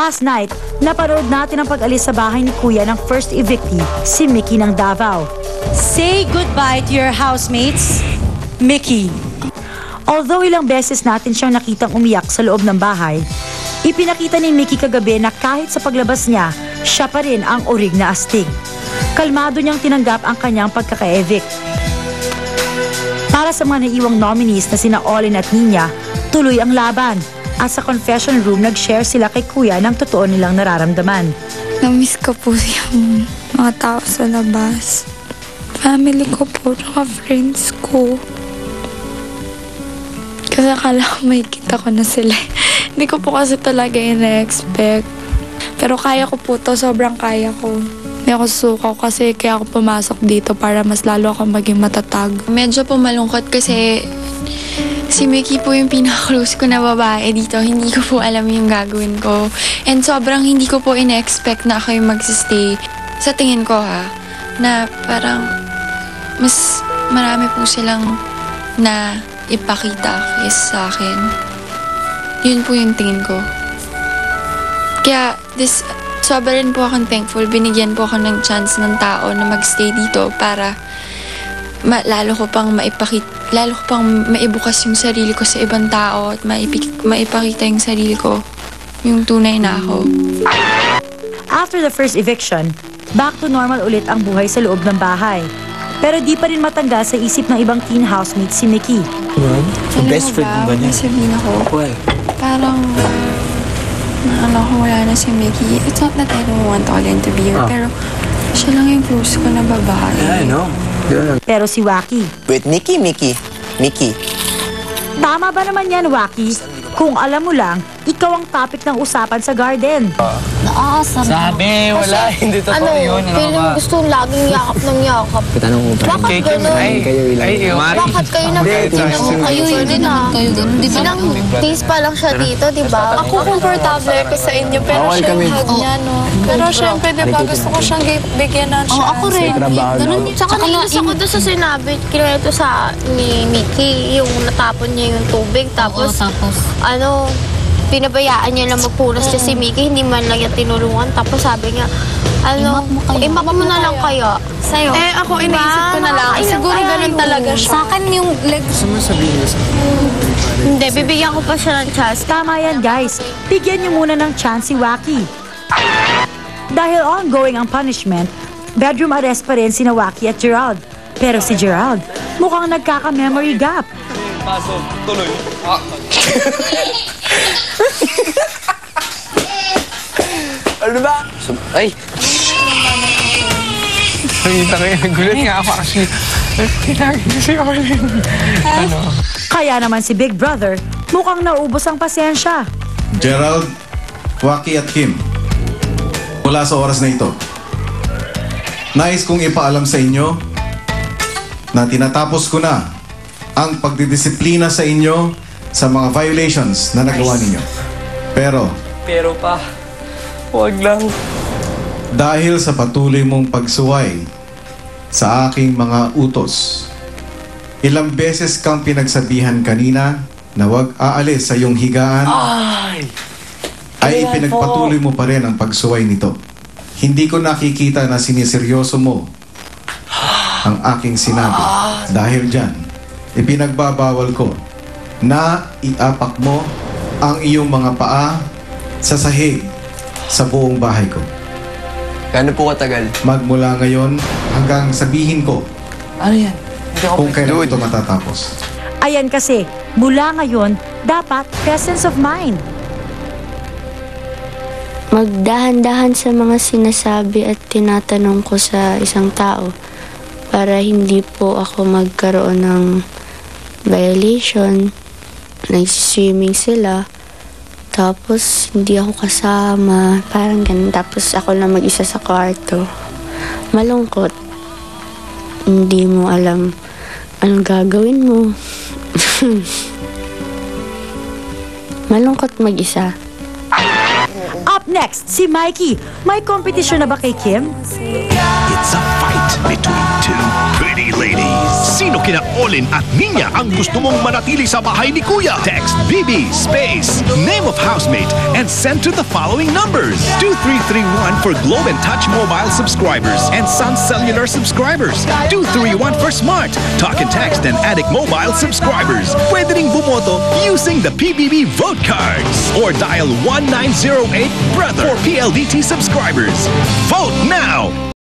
Last night, napanood natin ang pag-alis sa bahay ni Kuya ng first evictee, si Mickey ng Davao. Say goodbye to your housemates, Mickey. Although ilang beses natin siyang nakitang umiyak sa loob ng bahay, ipinakita ni Mickey kagabi na kahit sa paglabas niya, siya pa rin ang orig na astig. Kalmado niyang tinanggap ang kanyang pagkaka-evict. Para sa mga naiwang nominees na sina Olin at Nina, tuloy ang laban. At sa confession room, nag-share sila kay Kuya ng totoo nilang nararamdaman. Namiss ko po yung mga tao sa labas. Family ko po, saka friends ko. Kasi akala ko makikita ko na sila. Hindi ko po kasi talaga ina-expect. Pero kaya ko po to, sobrang kaya ko. Hindi ako susuko kasi kaya ako pumasok dito para mas lalo ako maging matatag. Medyo po malungkot kasi si Mickey po yung pinaka-close ko na babae dito. Hindi ko po alam yung gagawin ko. And sobrang hindi ko po ina-expect na ako yung magsistay. Sa tingin ko na parang mas marami po silang na ipakita sa akin. Yun po yung tingin ko. Kaya sobrang po akong thankful. Binigyan po ako ng chance ng tao na magstay dito para lalo ko pang maibukas yung sarili ko sa ibang tao at maipakita yung sarili ko, yung tunay na ako. After the first eviction, back to normal ulit ang buhay sa loob ng bahay. Pero di pa rin matanggal sa isip ng ibang teen housemate si Mickey. Best friend mo ba niya? Sabihin ako, Well, parang wala na si Mickey. It's not that I don't want Olin to be here, pero siya lang yung close ko na babae. I know. Pero si Waki, Wait, Mickey. tama ba naman yan, Waki? Kung alam mo lang, ikaw ang topic ng usapan sa garden. Naaasar na. Sabi, wala, hindi totoo yun. Feeling gusto laging yakap ng yakap. Tanong mo ba? Bakit gano'n? Kayo ilang. Bakit kayo kayo yun na? Ilang days pa lang siya dito, di ba? Ako komportable ko sa inyo, pero siya yung hug niya, no? Pero syempre, di ba, gusto ko siyang bigyan ng chance. Ako rin. Ganun din. Tsaka nainis ako doon sa sinabi, kinuwento sa ni Mickey, yung natapon niya yung tubig, tapos pinabayaan niya lang magpunas niya si Mickey, hindi man lang niya tinulungan. Tapos sabi niya, imap mo na lang kayo. Sa'yo. Ako iniisip ko na lang. Siguro ganun talaga siya. Sa akin yung legs. Hindi, bibigyan ko pa siya ng chance. Tama yan, guys. Bigyan niyo muna ng chance si Waki. Dahil ongoing ang punishment, bedroom arrest pa rin sina Waki at Gerald. Pero si Gerald, mukhang nagkaka-memory gap. Pasok, tuloy. Ano ba? Ay! Nakita ko yun, nagulat nga ako kasi. Tinagin ko si Olin. Kaya naman si Big Brother, mukhang naubos ang pasensya. Gerald, Waki at Kim, mula sa oras na ito, nais kong ipaalam sa inyo na tinatapos ko na ang pagdidisiplina sa inyo sa mga violations na nagawa ninyo. Pero pa, huwag lang. dahil sa patuloy mong pagsuway sa aking mga utos, ilang beses kang pinagsabihan kanina na huwag aalis sa iyong higaan, ay ipinagpatuloy mo pa rin ang pagsuway nito. Hindi ko nakikita na siniseryoso mo ang aking sinabi. Dahil dyan, ipinagbabawal ko na iapak mo ang iyong mga paa sa sahig sa buong bahay ko. Gaano po katagal? Magmula ngayon hanggang sabihin ko Ano yan? kung kailan ito matatapos. Ayan kasi, mula ngayon, dapat presence of mind. Magdahan-dahan sa mga sinasabi at tinatanong ko sa isang tao para hindi po ako magkaroon ng violation. Nagsiswimming sila, tapos hindi ako kasama, parang ganun. Tapos ako lang mag-isa sa kwarto. Malungkot. Hindi mo alam anong gagawin mo. Malungkot mag-isa. Up next, si Mikey. May competition na ba kay Kim? It's a fight between two pretty ladies. Sino kina Olin at Ninya ang gusto mong manatili sa bahay ni Kuya? Text BB space name of housemate and send to the following numbers. 2331 for Globe and Touch mobile subscribers and Sun Cellular subscribers. 231 for Smart, Talk and Text and Addict mobile subscribers. Pwede ring bumoto using the PBB vote cards or dial 1908 brother for PLDT subscribers. Vote now!